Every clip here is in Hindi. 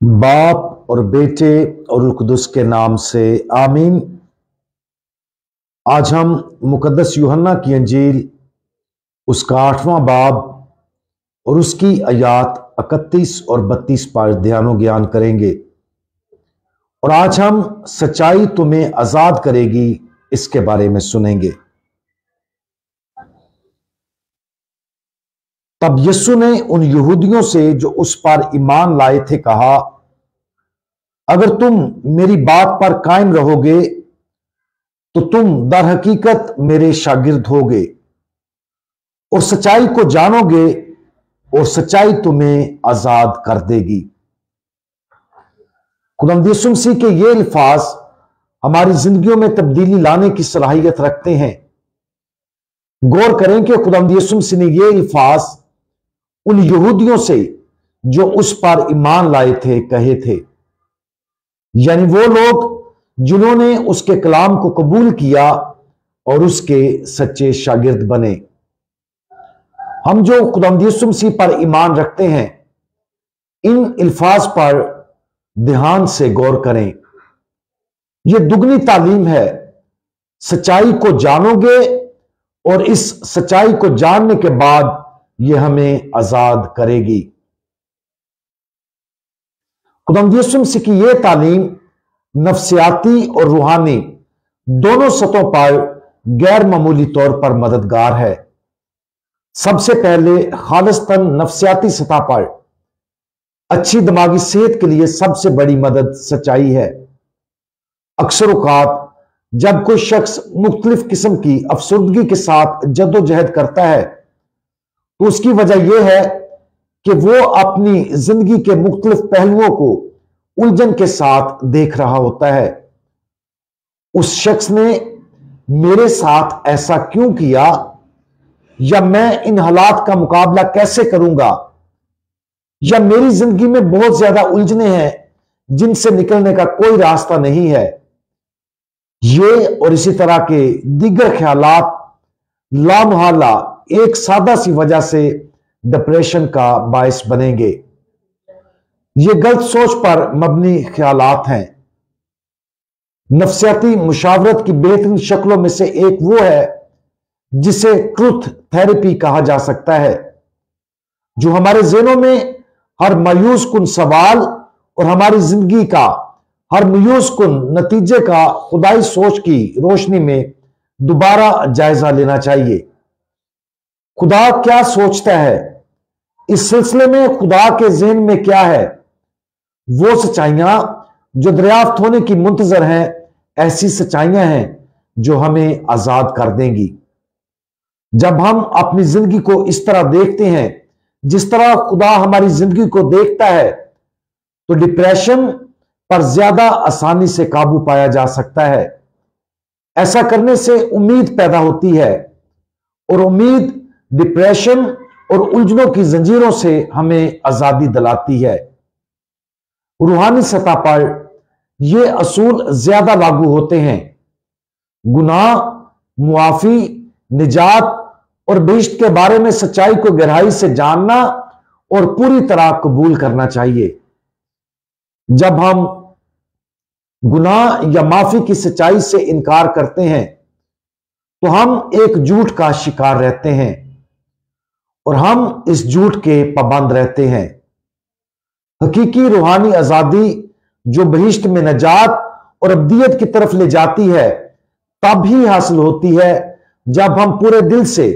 बाप और बेटे और रूह कुदुस के नाम से आमीन। आज हम मुकद्दस यूहन्ना की अंजील उसका 8वां बाब और उसकी आयात 31 और 32 पर ध्यानो ज्ञान करेंगे। और आज हम सच्चाई तुम्हें आजाद करेगी इसके बारे में सुनेंगे। तब यीशु ने उन यहूदियों से जो उस पर ईमान लाए थे कहा, अगर तुम मेरी बात पर कायम रहोगे तो तुम दर हकीकत मेरे शागिर्द होगे और सच्चाई को जानोगे और सच्चाई तुम्हें आजाद कर देगी। खुदावंद यीशु मसीह के ये अल्फाज हमारी जिंदगियों में तब्दीली लाने की सलाहियत रखते हैं। गौर करें कि खुदावंद यीशु मसीह ने ये अल्फाज उन यहूदियों से जो उस पर ईमान लाए थे कहे थे, यानी वो लोग जिन्होंने उसके कलाम को कबूल किया और उसके सच्चे शागिर्द बने। हम जो खुदावंद यीशु मसीह पर ईमान रखते हैं, इन अल्फाज पर ध्यान से गौर करें। यह दुगनी तालीम है। सच्चाई को जानोगे और इस सच्चाई को जानने के बाद यह हमें आजाद करेगी। खुदावंद यीशु मसीह की यह तालीम नफ्सियाती और रूहानी दोनों सतहों पर गैर मामूली तौर पर मददगार है। सबसे पहले खालिस्तन नफ्सियाती सतह पर अच्छी दिमागी सेहत के लिए सबसे बड़ी मदद सच्चाई है। अक्सर औकात जब कोई शख्स मुख्तलिफ किस्म की अफसुर्दगी के साथ जद्दोजहद करता है तो उसकी वजह यह है कि वो अपनी जिंदगी के मुख्तलिफ पहलुओं को उलझन के साथ देख रहा होता है। उस शख्स ने मेरे साथ ऐसा क्यों किया, या मैं इन हालात का मुकाबला कैसे करूंगा, या मेरी जिंदगी में बहुत ज्यादा उलझने हैं जिनसे निकलने का कोई रास्ता नहीं है। ये और इसी तरह के दीगर ख्यालात लामुहल्ला एक सादा सी वजह से डिप्रेशन का बायस बनेंगे। ये गलत सोच पर मबनी ख्यालात हैं। नफ्सियाती मुशावरत की बेहतरीन शक्लों में से एक वो है जिसे ट्रुथ थेरेपी कहा जा सकता है, जो हमारे ज़हनों में हर मायूस कुन सवाल और हमारी जिंदगी का हर मायूस कुन नतीजे का खुदाई सोच की रोशनी में दोबारा जायजा लेना चाहिए। खुदा क्या सोचता है, इस सिलसिले में खुदा के ज़हन में क्या है। वो सच्चाइयां जो दरियाफ्त होने की मुंतजर हैं, ऐसी सच्चाइयां हैं जो हमें आजाद कर देंगी। जब हम अपनी जिंदगी को इस तरह देखते हैं जिस तरह खुदा हमारी जिंदगी को देखता है, तो डिप्रेशन पर ज्यादा आसानी से काबू पाया जा सकता है। ऐसा करने से उम्मीद पैदा होती है और उम्मीद डिप्रेशन और उलझनों की जंजीरों से हमें आजादी दिलाती है। रूहानी सतह पर यह असूल ज्यादा लागू होते हैं। गुनाह, मुआफी, निजात और बहिश्त के बारे में सच्चाई को गहराई से जानना और पूरी तरह कबूल करना चाहिए। जब हम गुनाह या माफी की सच्चाई से इनकार करते हैं तो हम एक झूठ का शिकार रहते हैं और हम इस झूठ के पाबंद रहते हैं। हकीकी रूहानी आजादी जो बहिश्त में नजात और अब्दियत की तरफ ले जाती है, तब ही हासिल होती है जब हम पूरे दिल से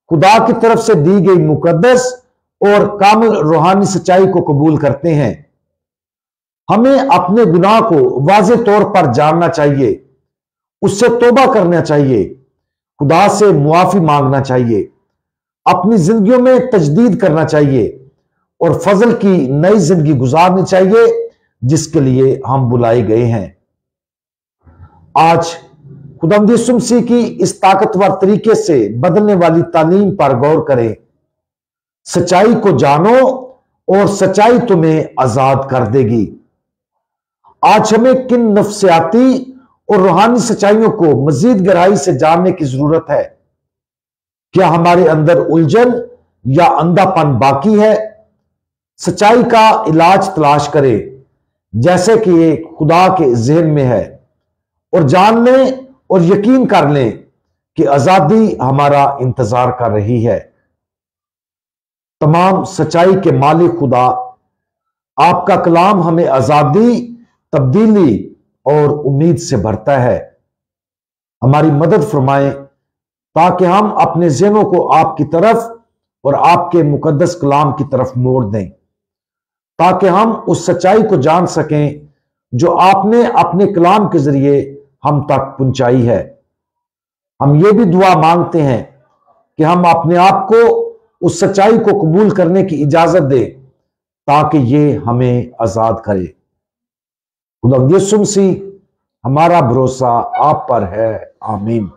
खुदा की तरफ से दी गई मुकद्दस और कामिल रूहानी सच्चाई को कबूल करते हैं। हमें अपने गुनाह को वाज़े तौर पर जानना चाहिए, उससे तौबा करना चाहिए, खुदा से मुआफी मांगना चाहिए, अपनी जिंदगियों में तजदीद करना चाहिए और फजल की नई जिंदगी गुजारनी चाहिए जिसके लिए हम बुलाए गए हैं। आज खुदावंद यीशु मसीह की इस ताकतवर तरीके से बदलने वाली तालीम पर गौर करें। सच्चाई को जानो और सच्चाई तुम्हें आजाद कर देगी। आज हमें किन नफ्सियाती और रूहानी सच्चाइयों को मजीद गहराई से जानने की जरूरत है। क्या हमारे अंदर उलझन या अंधापन बाकी है? सच्चाई का इलाज तलाश करे जैसे कि ये खुदा के ज़हन में है, और जान लें और यकीन कर लें कि आजादी हमारा इंतजार कर रही है। तमाम सच्चाई के मालिक खुदा, आपका कलाम हमें आजादी, तब्दीली और उम्मीद से भरता है। हमारी मदद फरमाएं ताकि हम अपने ज़हनों को आपकी तरफ और आपके मुकद्दस कलाम की तरफ मोड़ दें, ताकि हम उस सच्चाई को जान सकें जो आपने अपने कलाम के जरिए हम तक पहुंचाई है। हम ये भी दुआ मांगते हैं कि हम अपने आप को उस सच्चाई को कबूल करने की इजाजत दें ताकि ये हमें आजाद करे। खुदा यीशु मसीह, हमारा भरोसा आप पर है। आमीन।